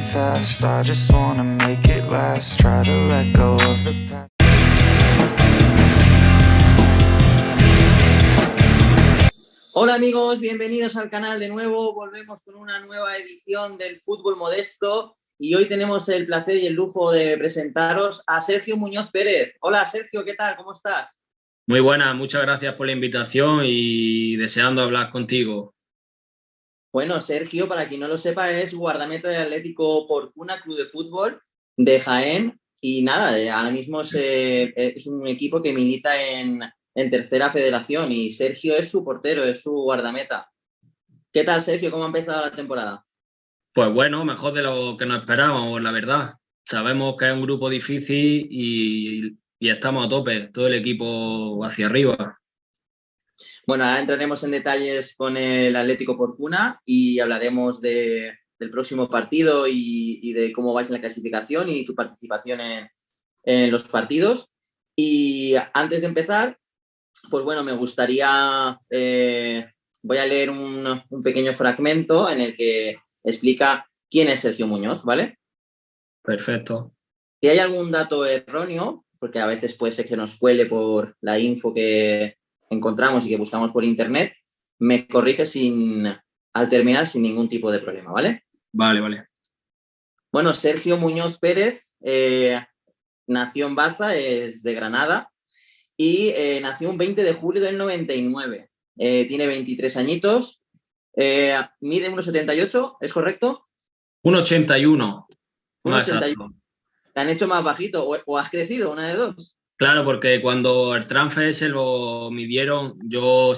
fast. I just wanna make it last. Try to let go of the past. Hola amigos, bienvenidos al canal de nuevo. Volvemos con una nueva edición del Fútbol Modesto y hoy tenemos el placer y el lujo de presentaros a Sergio Muñoz Pérez. Hola Sergio, ¿qué tal? ¿Cómo estás? Muy buena, muchas gracias por la invitación y deseando hablar contigo. Bueno, Sergio, para quien no lo sepa, es guardameta del Atlético Porcuna Club de Fútbol de Jaén y nada, ahora mismo es un equipo que milita en Tercera Federación y Sergio es su portero, es su guardameta. ¿Qué tal, Sergio? ¿Cómo ha empezado la temporada? Pues bueno, mejor de lo que nos esperábamos, la verdad. Sabemos que es un grupo difícil y estamos a tope, todo el equipo hacia arriba. Bueno, ahora entraremos en detalles con el Atlético Porcuna y hablaremos del próximo partido y de cómo vais en la clasificación y tu participación en los partidos. Y antes de empezar, pues bueno, me gustaría, voy a leer un pequeño fragmento en el que explica quién es Sergio Muñoz, ¿vale? Perfecto. Si hay algún dato erróneo, porque a veces puede ser que nos cuele por la info que encontramos y que buscamos por internet, me corrige al terminar sin ningún tipo de problema, ¿vale? Vale. Bueno, Sergio Muñoz Pérez nació en Baza, es de Granada y nació un 20 de julio del 99. Tiene 23 añitos, mide 1,78, ¿es correcto? 1,81. 1,81. ¿Te han hecho más bajito o has crecido? Una de dos. Claro, porque cuando el transfer se lo midieron, yo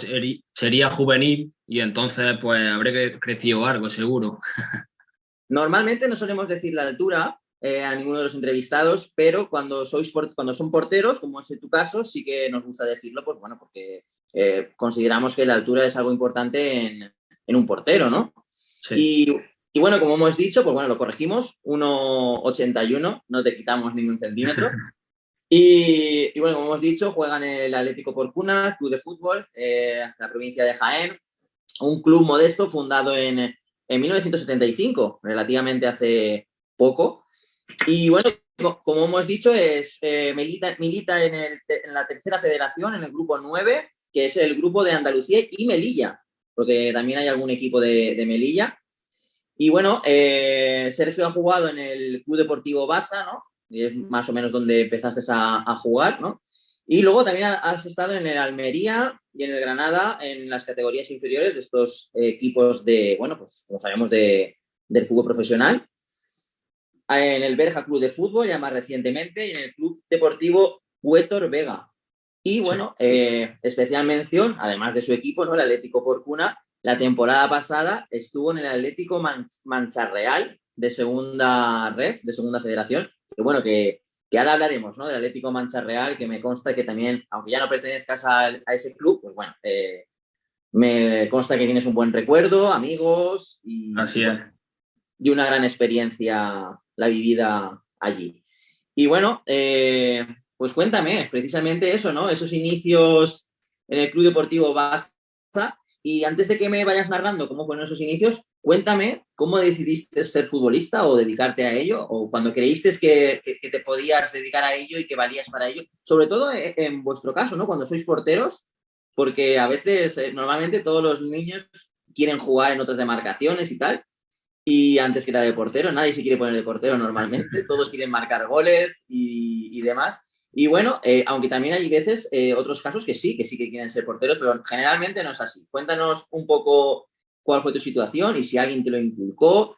sería juvenil y entonces pues habré crecido algo, seguro. Normalmente no solemos decir la altura a ninguno de los entrevistados, pero cuando son porteros, como es en tu caso, sí que nos gusta decirlo, pues bueno, porque consideramos que la altura es algo importante en un portero, ¿no? Sí. Y bueno, como hemos dicho, pues bueno, lo corregimos, 1,81, no te quitamos ningún centímetro. Y bueno, como hemos dicho, juega en el Atlético Porcuna, club de fútbol, la provincia de Jaén, un club modesto fundado en 1975, relativamente hace poco. Y bueno, como hemos dicho, milita en la Tercera Federación, en el grupo 9, que es el grupo de Andalucía y Melilla, porque también hay algún equipo de Melilla. Y bueno, Sergio ha jugado en el Club Deportivo Baza, ¿no? Y es más o menos donde empezaste a jugar, ¿no? Y luego también has estado en el Almería y en el Granada en las categorías inferiores de estos equipos de, bueno, pues como sabemos, del fútbol profesional. En el Berja Club de Fútbol, ya más recientemente, y en el Club Deportivo Huétor Vega. Y bueno, especial mención, además de su equipo, ¿no? El Atlético Porcuna, la temporada pasada estuvo en el Atlético Mancharreal de segunda ref, de segunda federación, que bueno, que ahora hablaremos, ¿no? Del Atlético Mancharreal, que me consta que también, aunque ya no pertenezcas a ese club, pues bueno, me consta que tienes un buen recuerdo, amigos Así es. Bueno, y una gran experiencia la vivida allí. Y bueno, pues cuéntame, precisamente eso, ¿no? Esos inicios en el Club Deportivo Baza. Y antes de que me vayas narrando cómo fueron esos inicios, cuéntame cómo decidiste ser futbolista o dedicarte a ello, o cuando creíste que te podías dedicar a ello y que valías para ello. Sobre todo en vuestro caso, ¿no? Cuando sois porteros, porque a veces, normalmente todos los niños quieren jugar en otras demarcaciones y tal, y antes que era de portero, nadie se quiere poner de portero normalmente, todos quieren marcar goles y demás. Y bueno, aunque también hay veces, otros casos que sí que quieren ser porteros, pero generalmente no es así. Cuéntanos un poco cuál fue tu situación y si alguien te lo inculcó.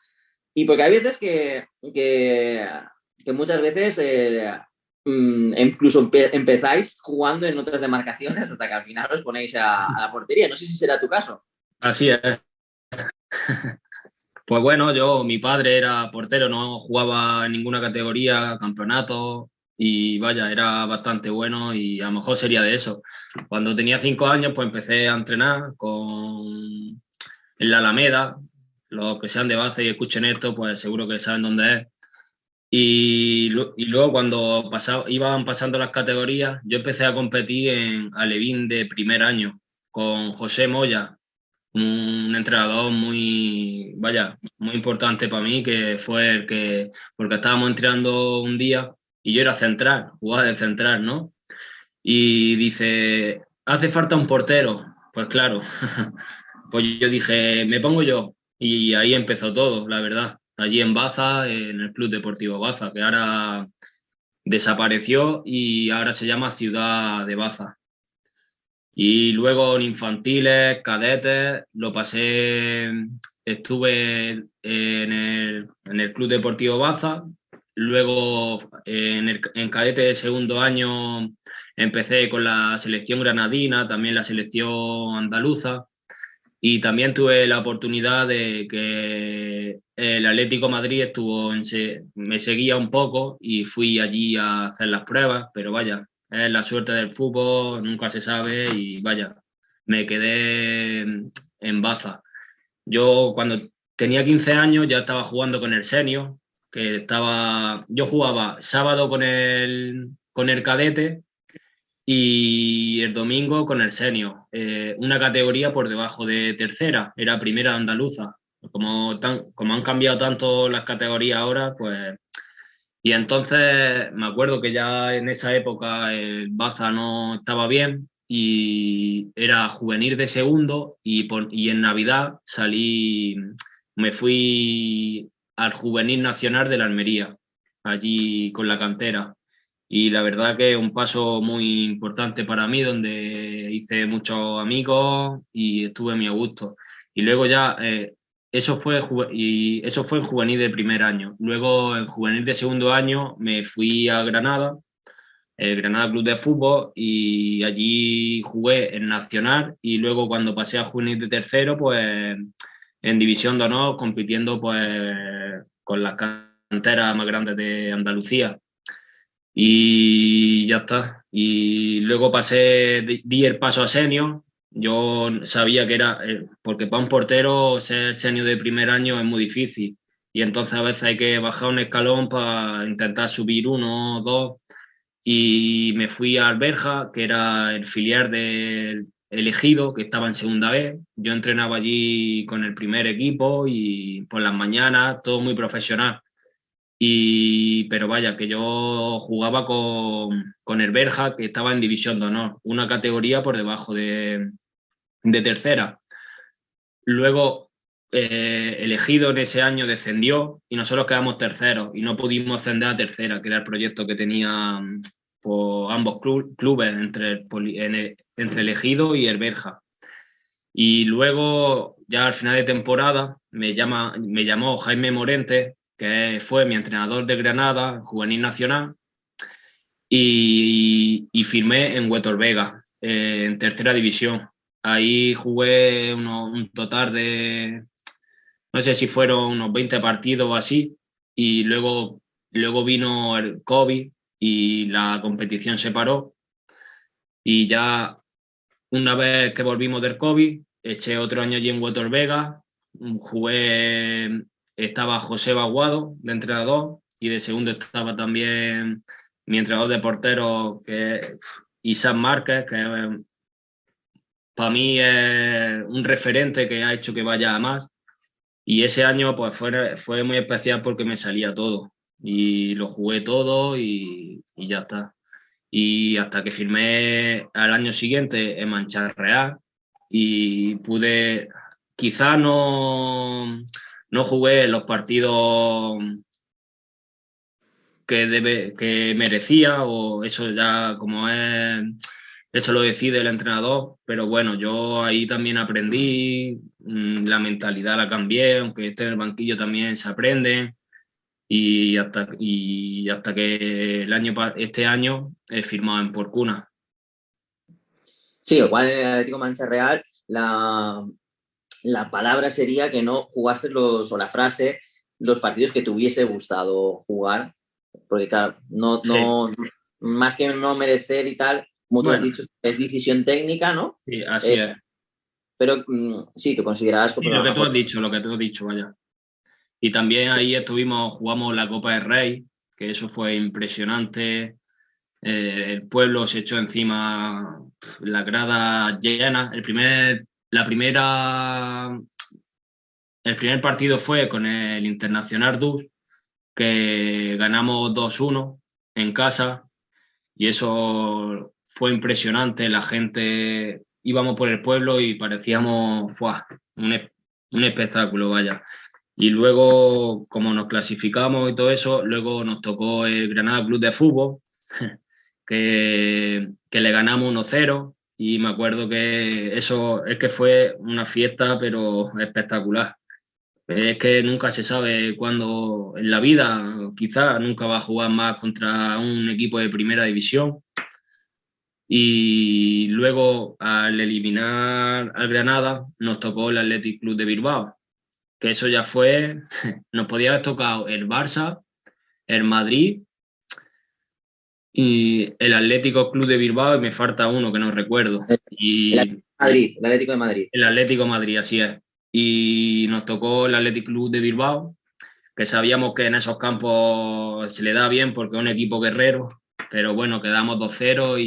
Y porque hay veces que muchas veces incluso empezáis jugando en otras demarcaciones hasta que al final os ponéis a la portería. No sé si será tu caso. Así es. Pues bueno, mi padre era portero, no jugaba en ninguna categoría, campeonato, y vaya, era bastante bueno y a lo mejor sería de eso. Cuando tenía 5 años, pues empecé a entrenar en la Alameda. Los que sean de base y escuchen esto, pues seguro que saben dónde es. Y luego cuando iban pasando las categorías, yo empecé a competir en Alevín de primer año con José Moya, un entrenador muy importante para mí, que fue porque estábamos entrenando un día y yo era central, jugaba de central, ¿no? Y dice, hace falta un portero. Pues claro, pues yo dije, me pongo yo. Y ahí empezó todo, la verdad. Allí en Baza, en el Club Deportivo Baza, que ahora desapareció y ahora se llama Ciudad de Baza. Y luego en infantiles, cadetes, estuve en el Club Deportivo Baza, luego en cadete de segundo año empecé con la selección granadina, también la selección andaluza, y también tuve la oportunidad de que el Atlético de Madrid me seguía un poco y fui allí a hacer las pruebas, pero vaya, es la suerte del fútbol, nunca se sabe y vaya, me quedé en Baza. Yo cuando tenía 15 años ya estaba jugando con el senior, yo jugaba sábado con el cadete y el domingo con el senior, una categoría por debajo de tercera, era primera andaluza. Como han cambiado tanto las categorías ahora, pues... Y entonces me acuerdo que ya en esa época el Baza no estaba bien y era juvenil de segundo y en Navidad me fui al Juvenil Nacional de la Almería, allí con la cantera. Y la verdad que es un paso muy importante para mí, donde hice muchos amigos y estuve muy a gusto. Y luego ya, eso fue en juvenil de primer año. Luego en juvenil de segundo año me fui a Granada, el Granada Club de Fútbol, y allí jugué en Nacional. Y luego cuando pasé a juvenil de tercero, pues en División de Honor, compitiendo pues con las canteras más grandes de Andalucía. Y ya está. Y luego di el paso a senior. Yo sabía que porque para un portero ser senior de primer año es muy difícil. Y entonces a veces hay que bajar un escalón para intentar subir uno o dos. Y me fui a Alberja, que era el filial del Elegido, que estaba en segunda vez. Yo entrenaba allí con el primer equipo y por las mañanas, todo muy profesional. Pero vaya, que yo jugaba con el Berja, que estaba en División de Honor, una categoría por debajo de tercera. Luego, Elegido en ese año descendió y nosotros quedamos terceros y no pudimos ascender a tercera, que era el proyecto que tenían pues, ambos clubes entre Elegido y el Berja. Y luego, ya al final de temporada, me llamó Jaime Morente, que fue mi entrenador de Granada, juvenil nacional, y firmé en Huetor Vega, en tercera división. Ahí jugué un total de, no sé si fueron unos 20 partidos o así, y luego vino el COVID y la competición se paró. Y ya una vez que volvimos del COVID, eché otro año allí en Huetor Vega, estaba José Baguado de entrenador y de segundo estaba también mi entrenador de portero, que es Isaac Márquez, que para mí es un referente que ha hecho que vaya a más. Y ese año pues fue muy especial porque me salía todo y lo jugué todo y ya está. Y hasta que firmé al año siguiente en Mancha Real y quizá no jugué los partidos que merecía, o eso ya eso lo decide el entrenador, pero bueno, yo ahí también aprendí, la mentalidad la cambié, aunque esté en el banquillo también se aprende. Y hasta que este año he firmado en Porcuna. Sí, igual en el Atlético Mancha Real la palabra sería que no jugaste o la frase, los partidos que te hubiese gustado jugar, porque claro, Sí. más que no merecer y tal, como tú has Bueno, dicho, es decisión técnica, ¿no? sí, así es. Pero sí, tú considerabas que Y pues, a lo lo que tú mejor... has dicho, lo que tú has dicho, vaya. Y también ahí jugamos la Copa del Rey, que eso fue impresionante. El pueblo se echó encima, la grada llena. el primer partido fue con el Internacional Dus, que ganamos 2-1 en casa, y eso fue impresionante. La gente, íbamos por el pueblo y parecíamos un espectáculo, vaya. Y luego, como nos clasificamos y todo eso, luego nos tocó el Granada Club de Fútbol, que le ganamos 1-0, y me acuerdo que eso es que fue una fiesta, pero espectacular. Es que nunca se sabe cuándo en la vida, quizás nunca va a jugar más contra un equipo de primera división. Y luego, al eliminar al Granada, nos tocó el Athletic Club de Bilbao, que eso ya fue, nos podía haber tocado el Barça, el Madrid y el Atlético Club de Bilbao, y me falta uno que no recuerdo. Y El Atlético de Madrid. el Atlético de Madrid, así es. Y nos tocó el Athletic Club de Bilbao, que sabíamos que en esos campos se le da bien porque es un equipo guerrero, pero bueno, quedamos 2-0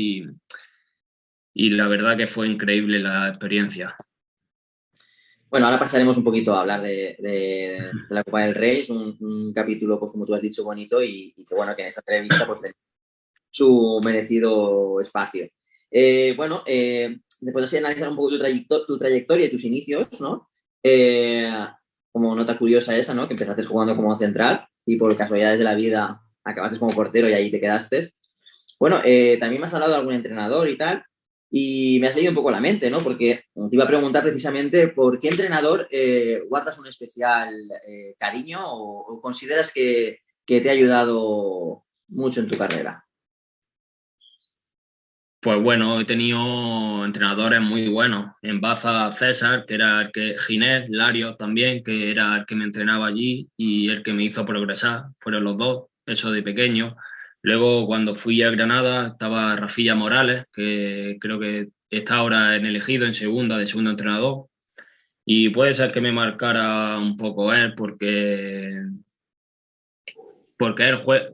y la verdad que fue increíble la experiencia. Bueno, ahora pasaremos un poquito a hablar de la Copa del Rey. Es un capítulo, pues como tú has dicho, bonito y que bueno, que en esta entrevista pues tiene su merecido espacio. Después de analizar un poco tu trayectoria y tus inicios, ¿no? Como nota curiosa esa, ¿no? Que empezaste jugando como central y por casualidades de la vida acabaste como portero y ahí te quedaste. Bueno, también me has hablado de algún entrenador y tal, y me has leído un poco la mente, ¿no? Porque te iba a preguntar precisamente por qué entrenador guardas un especial cariño o consideras que te ha ayudado mucho en tu carrera. Pues bueno, he tenido entrenadores muy buenos. En Baza, César, que era el que, Ginés, Lario también, que era el que me entrenaba allí y el que me hizo progresar. Fueron los dos, eso de pequeño. Luego, cuando fui a Granada, estaba Rafilla Morales, que creo que está ahora en elegido en segunda, de segundo entrenador. Y puede ser que me marcara un poco él, porque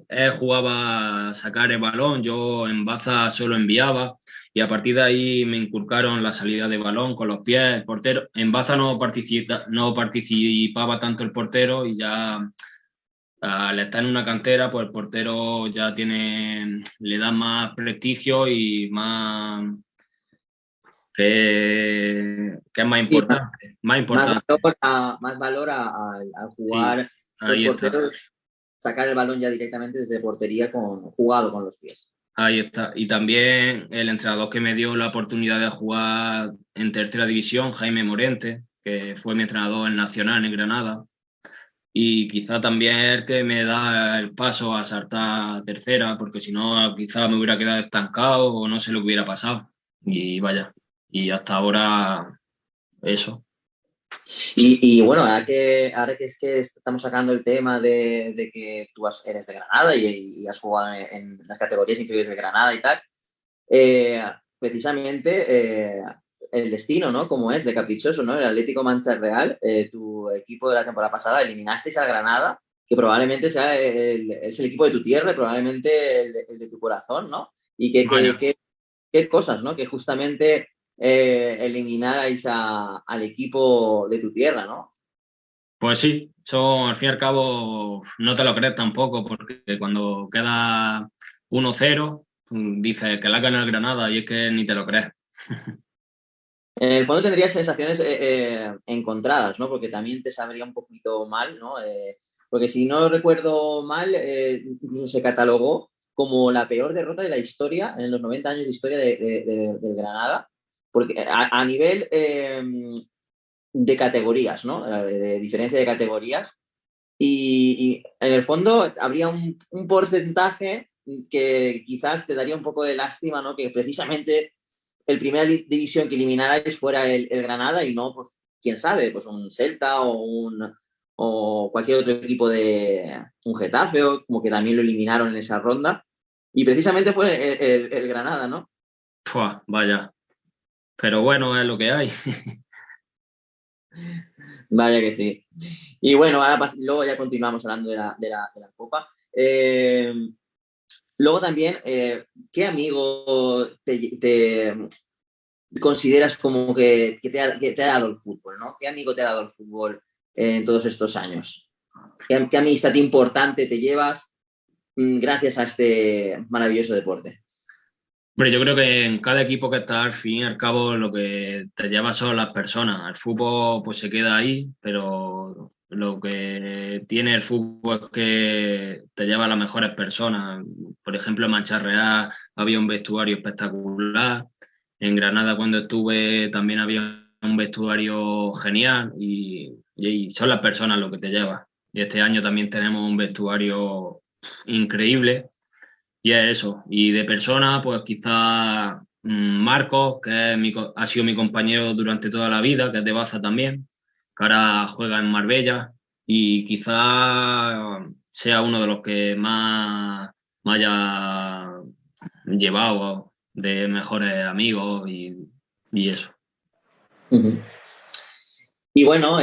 él jugaba a sacar el balón, yo en Baza solo enviaba, y a partir de ahí me inculcaron la salida de balón con los pies. El portero, en Baza no participaba tanto el portero, y ya al estar en una cantera, pues el portero ya le da más prestigio y más que es más importante. Más valor al jugar Sí, los ahí está. porteros, sacar el balón ya directamente desde portería jugado con los pies. Ahí está. Y también el entrenador que me dio la oportunidad de jugar en tercera división, Jaime Morente, que fue mi entrenador en Nacional en Granada. Y quizá también el que me da el paso a saltar a tercera, porque si no, quizá me hubiera quedado estancado o no sé lo que hubiera pasado. Y vaya. Y hasta ahora, eso. Y bueno, ahora que es que estamos sacando el tema de que tú eres de Granada y has jugado en las categorías inferiores de Granada y tal, precisamente el destino, ¿no? Como es de caprichoso, ¿no? El Atlético Mancha Real, tu equipo de la temporada pasada, eliminasteis al Granada, que probablemente es el equipo de tu tierra, probablemente el de tu corazón, ¿no? Y qué cosas, ¿no? Que justamente eliminarais al equipo de tu tierra, ¿no? Pues sí, eso al fin y al cabo no te lo crees tampoco, porque cuando queda 1-0, dices que la ha ganado el Granada y es que ni te lo crees. En el fondo tendrías sensaciones encontradas, ¿no? Porque también te sabría un poquito mal, ¿no? Porque si no recuerdo mal, incluso se catalogó como la peor derrota de la historia, en los 90 años de historia del Granada, porque a nivel de categorías, ¿no? De diferencia de categorías. Y en el fondo habría un porcentaje que quizás te daría un poco de lástima, ¿no? Que precisamente el primera división que eliminarais fuera el Granada y no, pues, quién sabe, pues un Celta o cualquier otro equipo de un Getafe, o como que también lo eliminaron en esa ronda. Y precisamente fue el Granada, ¿no? Fua, vaya. Pero bueno, es lo que hay. Vaya que sí. Y bueno, ahora luego ya continuamos hablando de la Copa. Luego también, ¿qué amigo consideras como que te ha dado el fútbol, ¿no? ¿Qué amigo te ha dado el fútbol en todos estos años? ¿Qué amistad importante te llevas gracias a este maravilloso deporte? Hombre, yo creo que en cada equipo que está, al fin y al cabo, lo que te lleva son las personas. El fútbol pues se queda ahí, pero lo que tiene el fútbol es que te lleva a las mejores personas. Por ejemplo, en Mancha Real había un vestuario espectacular. En Granada, cuando estuve, también había un vestuario genial y son las personas lo que te lleva. Y este año también tenemos un vestuario increíble. Y es eso. Y de persona, pues quizá Marcos, que es ha sido mi compañero durante toda la vida, que es de Baza también, que ahora juega en Marbella. Y quizá sea uno de los que más me haya llevado de mejores amigos y eso. Uh-huh. Y bueno,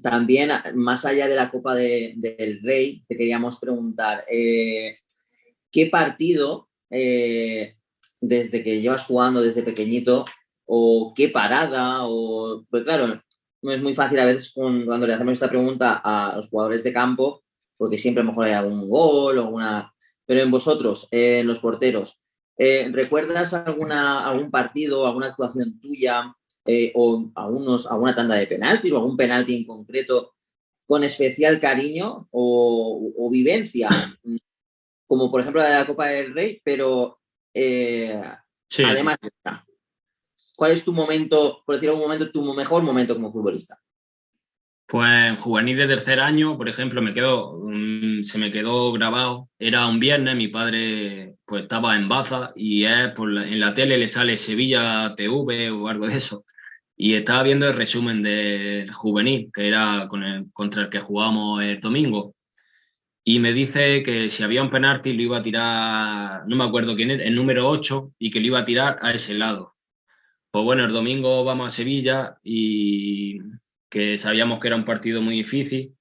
también, más allá de la Copa del Rey, te queríamos preguntar, ¿qué partido, desde que llevas jugando desde pequeñito, o qué parada, o pues claro, no es muy fácil a veces cuando le hacemos esta pregunta a los jugadores de campo, porque siempre a lo mejor hay algún gol o alguna... Pero en vosotros, los porteros, ¿recuerdas algún partido, alguna actuación tuya, o alguna tanda de penaltis o algún penalti en concreto con especial cariño o vivencia? Como por ejemplo la de la Copa del Rey, pero Sí, además de esta, ¿cuál es tu momento, por decir algún momento, tu mejor momento como futbolista? pues en juvenil de tercer año, por ejemplo, se me quedó grabado. Era un viernes, mi padre pues estaba en Baza y en la tele le sale Sevilla TV o algo de eso. Y estaba viendo el resumen del juvenil, que era contra el que jugamos el domingo. Y me dice que si había un penalti lo iba a tirar, no me acuerdo quién era, el número 8, y que lo iba a tirar a ese lado. Pues bueno, el domingo vamos a Sevilla y que sabíamos que era un partido muy difícil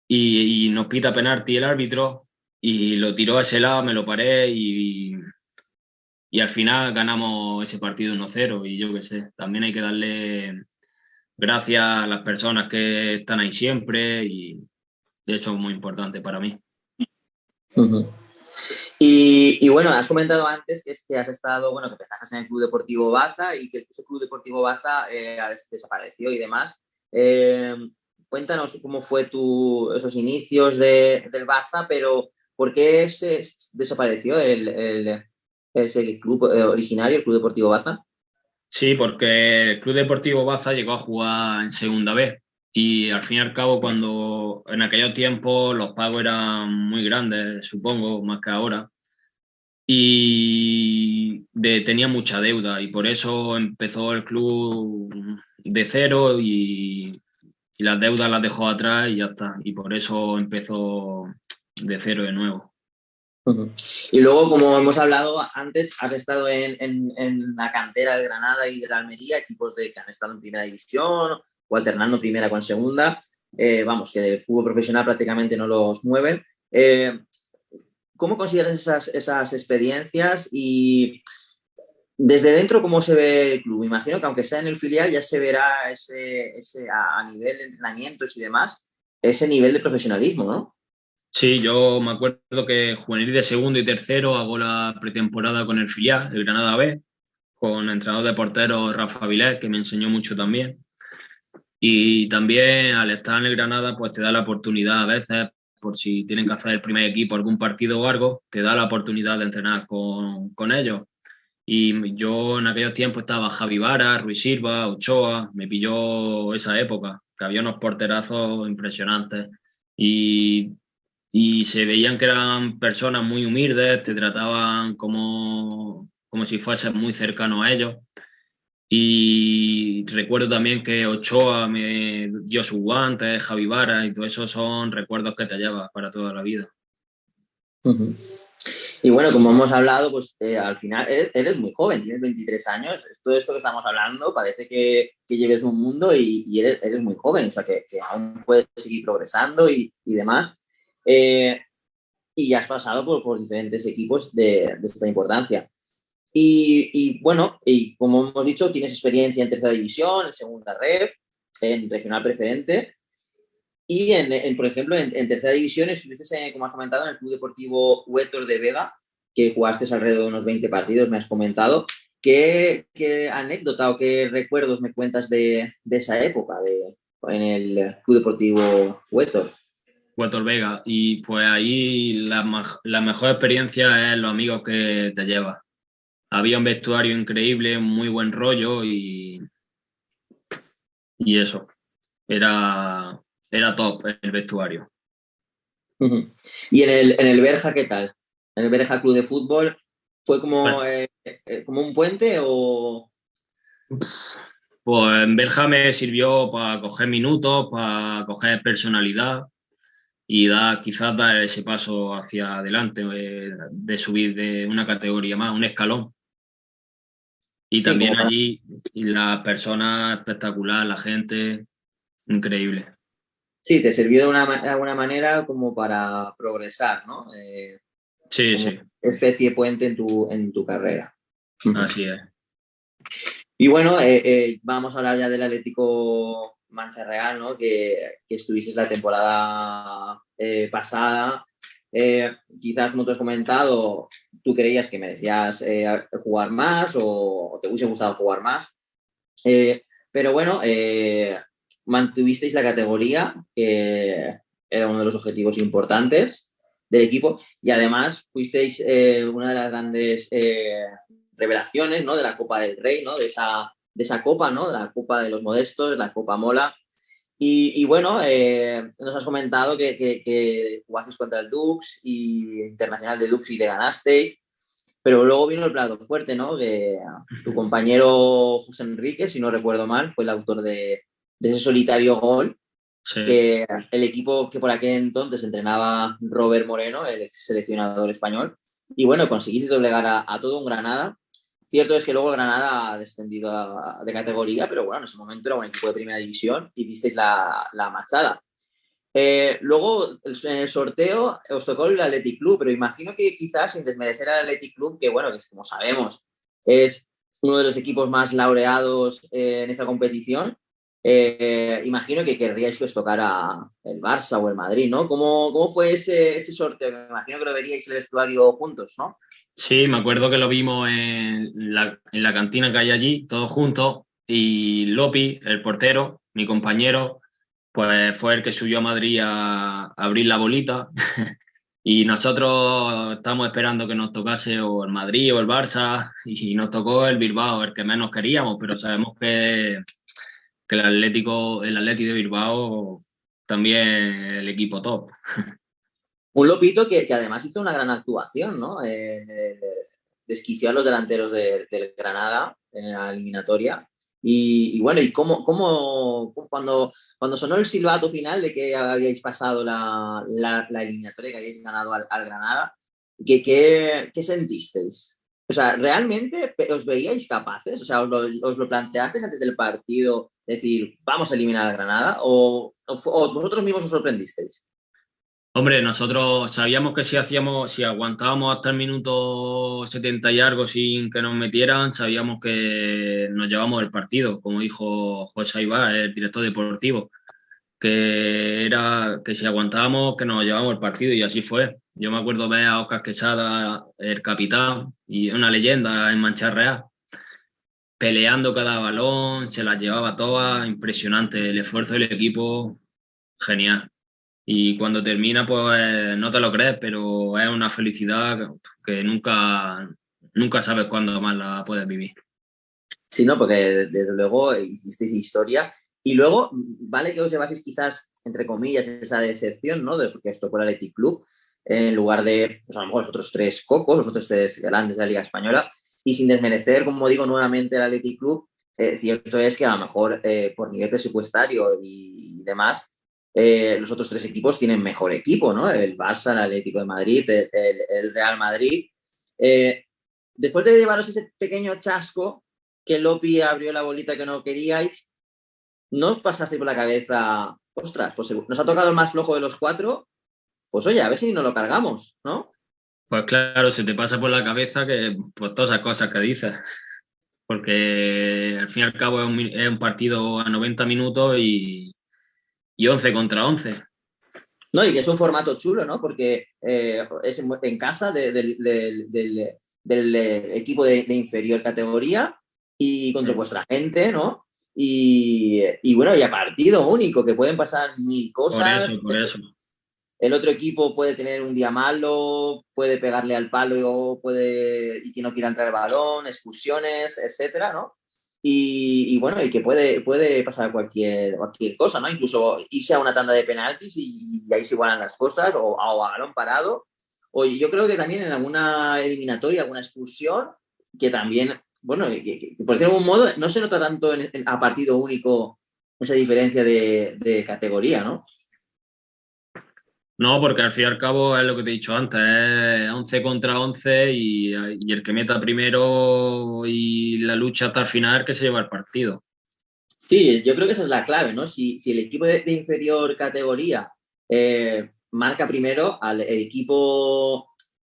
y nos pita penalti el árbitro y lo tiró a ese lado, me lo paré y al final ganamos ese partido 1-0 y yo qué sé, también hay que darle gracias a las personas que están ahí siempre y eso es muy importante para mí. Uh-huh. Y bueno, has comentado antes que has estado, bueno, que empezaste en el Club Deportivo Baza y que el Club Deportivo Baza desapareció y demás. Cuéntanos cómo fue esos inicios del Baza, pero ¿por qué se desapareció ese club originario, el Club Deportivo Baza? Sí, porque el Club Deportivo Baza llegó a jugar en segunda vez y al fin y al cabo cuando en aquellos tiempos los pagos eran muy grandes, supongo, más que ahora, y tenía mucha deuda y por eso empezó el club de cero y las deudas las dejó atrás y ya está. Y por eso empezó de cero de nuevo. Uh-huh. Y luego, como hemos hablado antes, has estado en la cantera del Granada y de la Almería, equipos que han estado en primera división o alternando primera con segunda. Vamos, que el fútbol profesional prácticamente no los mueven. ¿Cómo consideras esas experiencias y desde dentro cómo se ve el club? Me imagino que aunque sea en el filial ya se verá a nivel de entrenamientos y demás, ese nivel de profesionalismo, ¿no? Sí, yo me acuerdo que juvenil de segundo y tercero hago la pretemporada con el filial, el Granada B, con el entrenador de porteros Rafa Vilés, que me enseñó mucho también. Y también al estar en el Granada, pues te da la oportunidad a veces, por si tienen que hacer el primer equipo algún partido o algo, te da la oportunidad de entrenar con ellos. Y yo en aquellos tiempos estaba Javi Vara, Ruiz Silva, Ochoa, me pilló esa época, que había unos porterazos impresionantes. Y y se veían que eran personas muy humildes, te trataban como si fuesen muy cercanos a ellos. Y recuerdo también que Ochoa me dio sus guantes, Javi Vara, y todo eso son recuerdos que te llevas para toda la vida. Uh-huh. Y bueno, como hemos hablado, pues al final eres muy joven, tienes 23 años. Todo esto que estamos hablando parece que lleves un mundo y eres muy joven, o sea que aún puedes seguir progresando y demás. Y ya has pasado por diferentes equipos de esta importancia. Y bueno, y como hemos dicho, tienes experiencia en tercera división, en segunda ref, en regional preferente. Y, por ejemplo, en tercera división estuviste, como has comentado, en el Club Deportivo Huétor de Vega, que jugaste alrededor de unos 20 partidos, me has comentado. ¿Qué anécdota o qué recuerdos me cuentas de esa época en el Club Deportivo Huétor? Puerto Vega. Y pues ahí la mejor experiencia es los amigos que te llevas. Había un vestuario increíble, muy buen rollo y eso. Era top el vestuario. Uh-huh. ¿Y en el Berja qué tal? ¿En el Berja Club de Fútbol fue Bueno, como un puente o...? pues en Berja me sirvió para coger minutos, para coger personalidad y quizás dar ese paso hacia adelante, de subir de una categoría más, un escalón. Y Sí, también allí y las personas espectacular, la gente increíble. sí, te sirvió de alguna manera como para progresar, ¿no? Sí, Como sí, especie de puente en tu carrera. así es. Y bueno, vamos a hablar ya del Atlético Mancha Real, ¿no? Que estuviste la temporada pasada. Quizás, como te has comentado, tú creías que merecías jugar más o te hubiese gustado jugar más. Pero bueno, mantuvisteis la categoría, que era uno de los objetivos importantes del equipo, y además fuisteis una de las grandes revelaciones, ¿no? De la Copa del Rey, ¿no? De esa copa, ¿no? La Copa de los Modestos, la Copa Mola. Y bueno, nos has comentado que jugasteis contra el Dux y Internacional de Dux y le ganasteis. Pero luego vino el plato fuerte, ¿no? Que tu compañero José Enrique, si no recuerdo mal, fue el autor de ese solitario gol, Sí. que el equipo que por aquel entonces entrenaba Robert Moreno, el ex seleccionador español, y bueno, conseguiste doblegar a todo un Granada. Cierto es que luego el Granada ha descendido de categoría, pero bueno, en ese momento era un equipo de primera división y disteis la machada. Luego, en el sorteo os tocó el Athletic Club, pero imagino que quizás sin desmerecer al Athletic Club, que bueno, que como sabemos es uno de los equipos más laureados en esta competición, imagino que querríais que os tocara el Barça o el Madrid, ¿no? ¿Cómo fue ese sorteo? Me imagino que lo veríais en el vestuario juntos, ¿no? Sí, me acuerdo que lo vimos en la cantina que hay allí, todos juntos, y Lopi, el portero, mi compañero, pues fue el que subió a Madrid a abrir la bolita y nosotros estábamos esperando que nos tocase o el Madrid o el Barça y nos tocó el Bilbao, el que menos queríamos, pero sabemos que el Atleti de Bilbao también es el equipo top. Un Lopito que además hizo una gran actuación, ¿no? Desquició a los delanteros del Granada en la eliminatoria. Y bueno, y cuando sonó el silbato final de que habíais pasado la eliminatoria, que habíais ganado al Granada, ¿qué sentisteis? O sea, ¿realmente os veíais capaces? O sea, ¿os lo planteasteis antes del partido, decir, vamos a eliminar al Granada? ¿O vosotros mismos os sorprendisteis? Hombre, nosotros sabíamos que si aguantábamos hasta el minuto 70 y algo sin que nos metieran, sabíamos que nos llevamos el partido, como dijo José Aibá, el director deportivo, que era que si aguantábamos que nos llevamos el partido y así fue. Yo me acuerdo ver a Óscar Quesada, el capitán y una leyenda en Mancha Real, peleando cada balón, se las llevaba todas, impresionante el esfuerzo del equipo, genial. Y cuando termina, pues no te lo crees, pero es una felicidad que nunca sabes cuándo más la puedes vivir. Sí, no, porque desde luego hicisteis historia y luego, vale que os llevaseis quizás, entre comillas, esa decepción, ¿no? De porque esto fue el Athletic Club, en lugar de, pues a lo mejor los otros tres cocos, los otros tres grandes de la Liga Española, y sin desmerecer, como digo nuevamente, el Athletic Club, cierto es que a lo mejor por nivel presupuestario y demás, los otros tres equipos tienen mejor equipo, ¿no? El Barça, el Atlético de Madrid, el Real Madrid. Eh, Después de llevaros ese pequeño chasco, que Lopi abrió la bolita que no queríais, ¿no os pasaste por la cabeza, ostras, pues nos ha tocado el más flojo de los cuatro, pues oye, a ver si no lo cargamos, ¿no? Pues claro, se te pasa por la cabeza que pues todas esas cosas que dices, porque al fin y al cabo es un partido a 90 minutos y 11 contra 11. No, y que es un formato chulo, ¿no? Porque es en casa del equipo de inferior categoría y contra vuestra gente, ¿no? Y bueno, y a partido único, que pueden pasar mil Por cosas. eso, por eso. El otro equipo puede tener un día malo, puede pegarle al palo y que no quiera entrar el balón, expulsiones, etcétera, ¿no? Y bueno, y que puede pasar cualquier cosa, ¿no? Incluso irse a una tanda de penaltis y ahí se igualan las cosas, o a balón parado. O yo creo que también en alguna eliminatoria, alguna expulsión, que también, bueno, que por decirlo de algún modo, no se nota tanto a partido único esa diferencia de categoría, ¿no? No, porque al fin y al cabo es lo que te he dicho antes, es 11 contra 11 y el que meta primero y la lucha hasta el final que se lleva el partido. Sí, yo creo que esa es la clave, ¿no? Si el equipo de inferior categoría marca primero al el equipo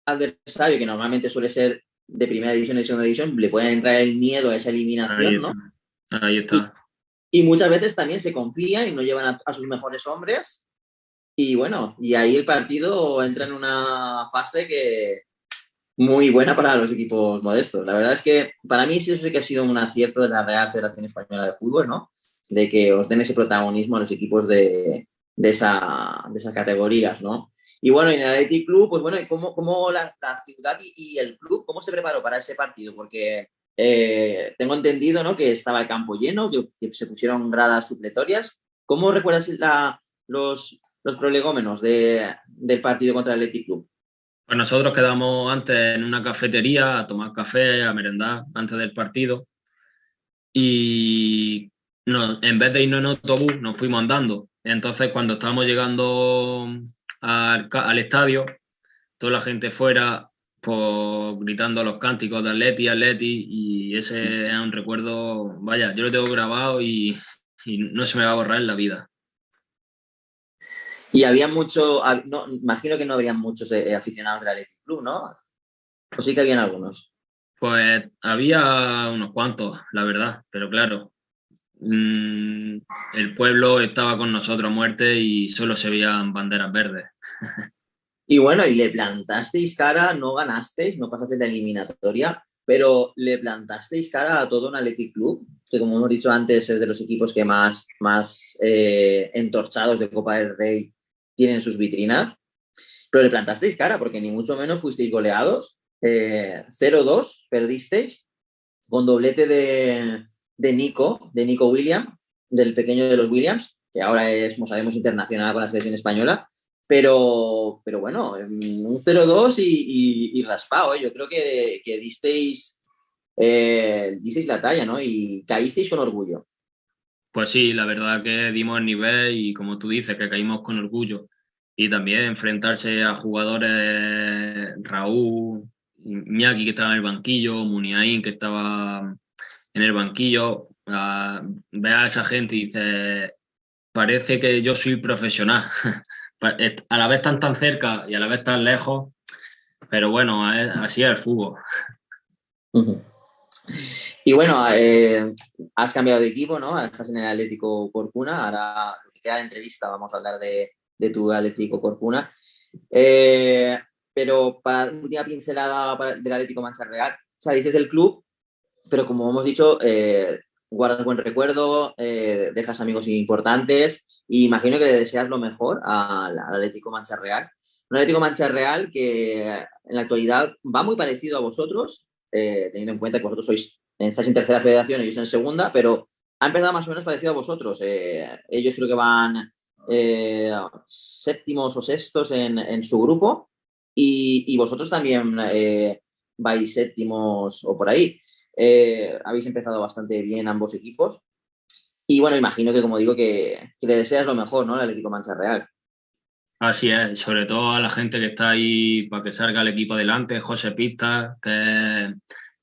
adversario, que normalmente suele ser de primera división, de segunda división, le puede entrar el miedo a esa Ahí eliminación, está. ¿no? Ahí Y, está. y muchas veces también se confían y no llevan a sus mejores hombres. Y bueno, y ahí el partido entra en una fase que muy buena para los equipos modestos. La verdad es que para mí sí eso sí que ha sido un acierto de la Real Federación Española de Fútbol, ¿no? De que os den ese protagonismo a los equipos de esas categorías, ¿no? Y bueno, en el Athletic Club, pues bueno, ¿cómo la ciudad y el club, cómo se preparó para ese partido? Porque tengo entendido, ¿no? Que estaba el campo lleno, que se pusieron gradas supletorias. ¿Cómo recuerdas los prolegómenos del partido contra el Athletic Club? Pues nosotros quedamos antes en una cafetería a tomar café, a merendar antes del partido y no, en vez de irnos en autobús nos fuimos andando. Entonces cuando estábamos llegando al estadio, toda la gente fuera pues, gritando los cánticos de Atleti, Atleti y ese es un recuerdo, vaya, yo lo tengo grabado y no se me va a borrar en la vida. Y había no, imagino que no habrían muchos aficionados del Athletic Club, ¿no? O sí que habían algunos. Pues había unos cuantos, la verdad, pero claro, el pueblo estaba con nosotros a muerte y solo se veían banderas verdes. Y bueno, y le plantasteis cara, no ganasteis, no pasasteis la eliminatoria, pero le plantasteis cara a todo un Athletic Club, que como hemos dicho antes es de los equipos que más entorchados de Copa del Rey tienen sus vitrinas, pero le plantasteis cara porque ni mucho menos fuisteis goleados. 0-2 perdisteis con doblete de Nico Williams, del pequeño de los Williams, que ahora es, como sabemos, internacional con la selección española. Pero bueno, un 0-2 y raspado, ¿eh? Yo creo que disteis la talla, ¿no? Y caísteis con orgullo. Pues sí, la verdad que dimos el nivel y como tú dices, que caímos con orgullo. Y también enfrentarse a jugadores Raúl, Iñaki que estaba en el banquillo, Muniain que estaba en el banquillo, ver a esa gente y dices, parece que yo soy profesional. A la vez tan cerca y a la vez tan lejos, pero bueno, así es el fútbol. Uh-huh. Y bueno, has cambiado de equipo, ¿no? Estás en el Atlético Corcuna. Ahora, lo que queda de entrevista, vamos a hablar de tu Atlético Corcuna. Pero para última pincelada del Atlético Mancha Real, saliste del club, pero como hemos dicho, guardas buen recuerdo, dejas amigos importantes y imagino que le deseas lo mejor al Atlético Mancha Real. Un Atlético Mancha Real que en la actualidad va muy parecido a vosotros, teniendo en cuenta que vosotros estáis en tercera federación, ellos en segunda, pero ha empezado más o menos parecido a vosotros. Ellos creo que van séptimos o sextos en su grupo y vosotros también vais séptimos o por ahí. Habéis empezado bastante bien ambos equipos. Y bueno, imagino que, como digo, que le deseas lo mejor, ¿no? Al Atlético Mancha Real. Así es, sobre todo a la gente que está ahí para que salga el equipo adelante, José Pista, que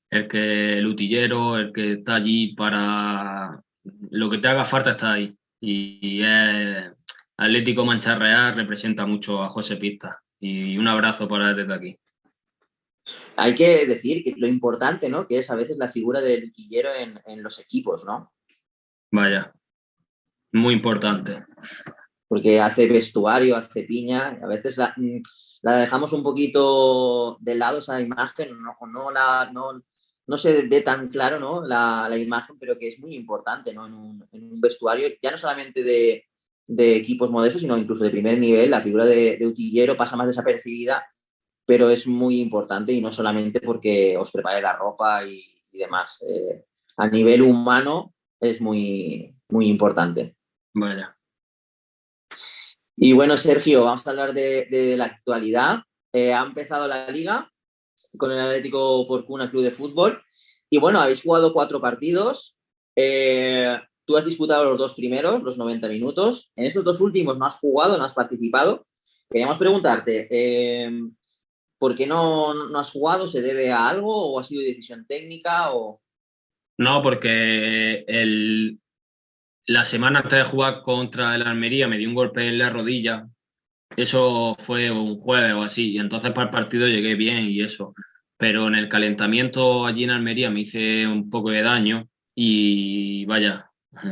es el utillero, el que está allí para lo que te haga falta está ahí. Y Atlético Mancha Real representa mucho a José Pista. Y un abrazo para desde aquí. Hay que decir que lo importante, ¿no? Que es a veces la figura del utillero en los equipos, ¿no? Vaya, muy importante. Porque hace vestuario, hace piña, a veces la dejamos un poquito de lado esa imagen, no se ve tan claro, ¿no? La imagen, pero que es muy importante, ¿no? En un vestuario, ya no solamente de equipos modestos, sino incluso de primer nivel, la figura de utillero pasa más desapercibida, pero es muy importante y no solamente porque os prepare la ropa y demás. A nivel humano es muy, muy importante. Vaya. Y bueno, Sergio, vamos a hablar de la actualidad. Ha empezado la liga con el Atlético Porcuna Club de Fútbol. Y bueno, habéis jugado 4 partidos. Tú has disputado los 2 primeros, los 90 minutos. En estos 2 últimos no has jugado, no has participado. Queríamos preguntarte, ¿por qué no has jugado? ¿Se debe a algo o ha sido decisión técnica? No, porque la semana antes de jugar contra el Almería me dio un golpe en la rodilla. Eso fue un jueves o así, y entonces para el partido llegué bien y eso. Pero en el calentamiento allí en Almería me hice un poco de daño y vaya,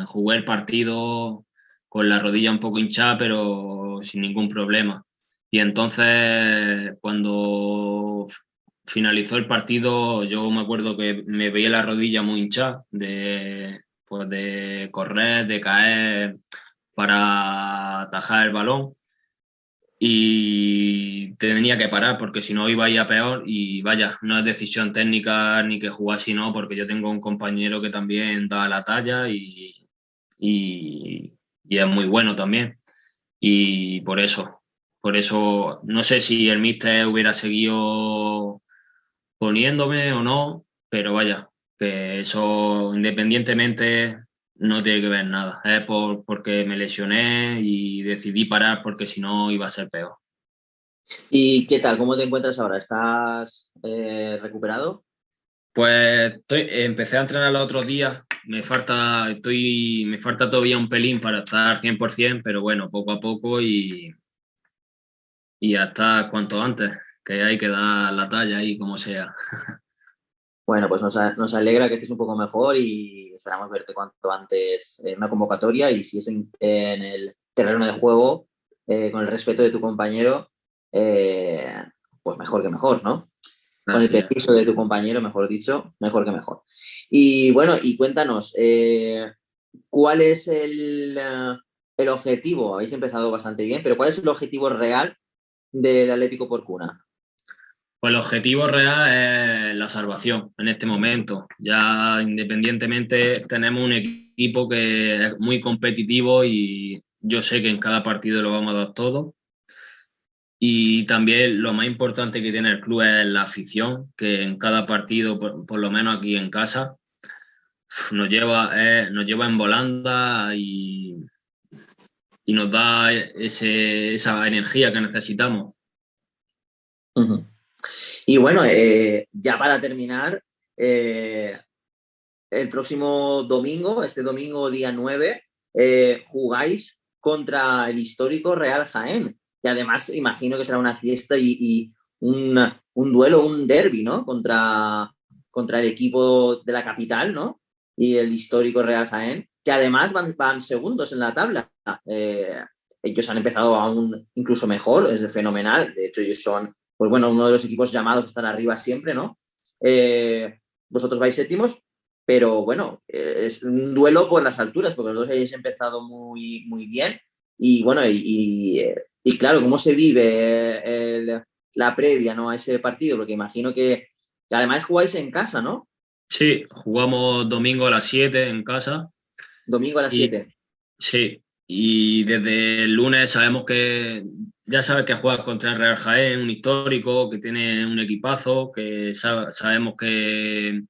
jugué el partido con la rodilla un poco hinchada, pero sin ningún problema. Y entonces cuando finalizó el partido, yo me acuerdo que me veía la rodilla muy hinchada pues de correr, de caer para atajar el balón y tenía que parar porque si no iba a ir a peor y vaya, no es decisión técnica ni que jugar si no, porque yo tengo un compañero que también da la talla y, y es muy bueno también y por eso no sé si el míster hubiera seguido poniéndome o no, pero vaya, que eso independientemente no tiene que ver nada. Es porque me lesioné y decidí parar porque si no iba a ser peor. ¿Y qué tal? ¿Cómo te encuentras ahora? ¿Estás recuperado? Pues empecé a entrenar los otros días, me falta todavía un pelín para estar 100%, pero bueno, poco a poco y hasta cuanto antes, que hay que dar la talla ahí como sea. Bueno, pues nos alegra que estés un poco mejor y esperamos verte cuanto antes en una convocatoria y si es en el terreno de juego, con el respeto de tu compañero, eh, pues mejor que mejor, ¿no? Con el Así es. permiso de tu compañero, mejor dicho, mejor que mejor. Y bueno, y cuéntanos, ¿cuál es el objetivo? Habéis empezado bastante bien, pero ¿cuál es el objetivo real del Atlético Porcuna? Pues el objetivo real es la salvación en este momento. Ya independientemente tenemos un equipo que es muy competitivo y yo sé que en cada partido lo vamos a dar todo. Y también lo más importante que tiene el club es la afición, que en cada partido, por lo menos aquí en casa, nos lleva en volanda y nos da esa energía que necesitamos. Uh-huh. Y bueno, ya para terminar, eh, el próximo domingo, este domingo día 9, jugáis contra el histórico Real Jaén. Y además imagino que será una fiesta y un duelo, un derbi, ¿no? Contra el equipo de la capital, ¿no? Y el histórico Real Jaén, que además van segundos en la tabla. Ellos han empezado aún incluso mejor, es fenomenal. De hecho, ellos son, pues bueno, uno de los equipos llamados a estar arriba siempre, ¿no? Vosotros vais séptimos, pero bueno, es un duelo por las alturas, porque los dos habéis empezado muy, muy bien. Y bueno, y claro, ¿cómo se vive la previa, ¿no? A ese partido? Porque imagino que además jugáis en casa, ¿no? Sí, jugamos domingo a las 7 en casa. Domingo a las Y 7. sí, y desde el lunes ya sabes que juegas contra el Real Jaén, un histórico, que tiene un equipazo, que sabemos que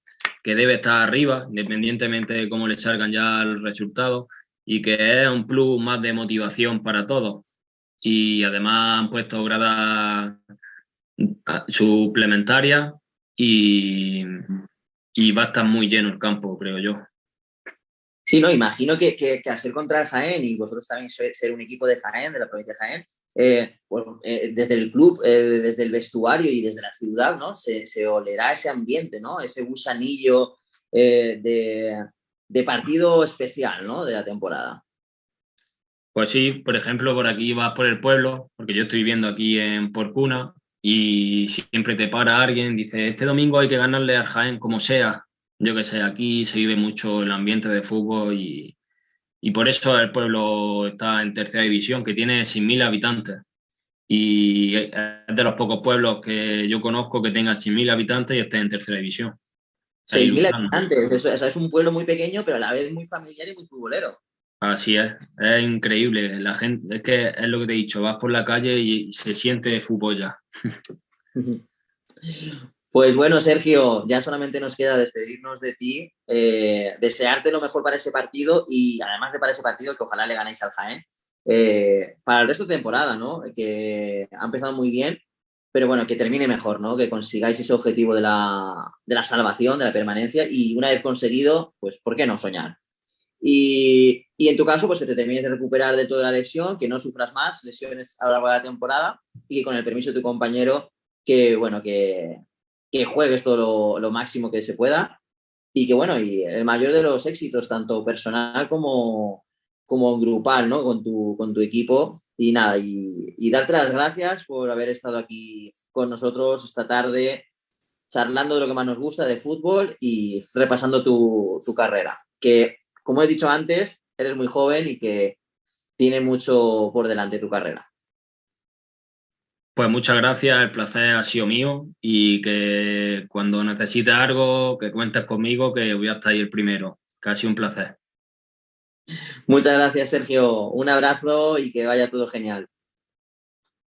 debe estar arriba, independientemente de cómo le salgan ya los resultados, y que es un plus más de motivación para todos. Y además han puesto gradas suplementarias y va a estar muy lleno el campo, creo yo. Sí, no, imagino que al ser contra el Jaén y vosotros también ser un equipo de Jaén, de la provincia de Jaén, desde el club, desde el vestuario y desde la ciudad, ¿no? Se olerá ese ambiente, ¿no? Ese gusanillo de partido especial, ¿no? De la temporada. Pues sí, por ejemplo, por aquí vas por el pueblo, porque yo estoy viviendo aquí en Porcuna y siempre te para alguien, dice, este domingo hay que ganarle al Jaén como sea. Yo que sé, aquí se vive mucho el ambiente de fútbol y por eso el pueblo está en tercera división, que tiene 6.000 habitantes. Y es de los pocos pueblos que yo conozco que tengan 6.000 habitantes y estén en tercera división. Ahí 6.000 luchando. habitantes, eso es un pueblo muy pequeño, pero a la vez muy familiar y muy futbolero. Así es increíble. La gente, es que es lo que te he dicho, vas por la calle y se siente fútbol ya. Pues bueno, Sergio, ya solamente nos queda despedirnos de ti, desearte lo mejor para ese partido y además de para ese partido que ojalá le ganéis al Jaén, para el resto de temporada, ¿no? Que ha empezado muy bien, pero bueno, que termine mejor, ¿no? Que consigáis ese objetivo de la salvación, de la permanencia y una vez conseguido, pues ¿por qué no soñar? Y en tu caso, pues que te termines de recuperar de toda la lesión, que no sufras más lesiones a lo largo de la temporada y que con el permiso de tu compañero, que bueno, que juegues todo lo máximo que se pueda y que bueno, y el mayor de los éxitos, tanto personal como grupal, ¿no? Con tu equipo. Y nada, y darte las gracias por haber estado aquí con nosotros esta tarde, charlando de lo que más nos gusta de fútbol y repasando tu carrera. Que, como he dicho antes, eres muy joven y que tiene mucho por delante tu carrera. Pues muchas gracias, el placer ha sido mío y que cuando necesites algo, que cuentes conmigo, que voy a estar ahí el primero. Casi un placer. Muchas gracias, Sergio. Un abrazo y que vaya todo genial.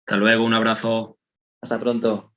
Hasta luego, un abrazo. Hasta pronto.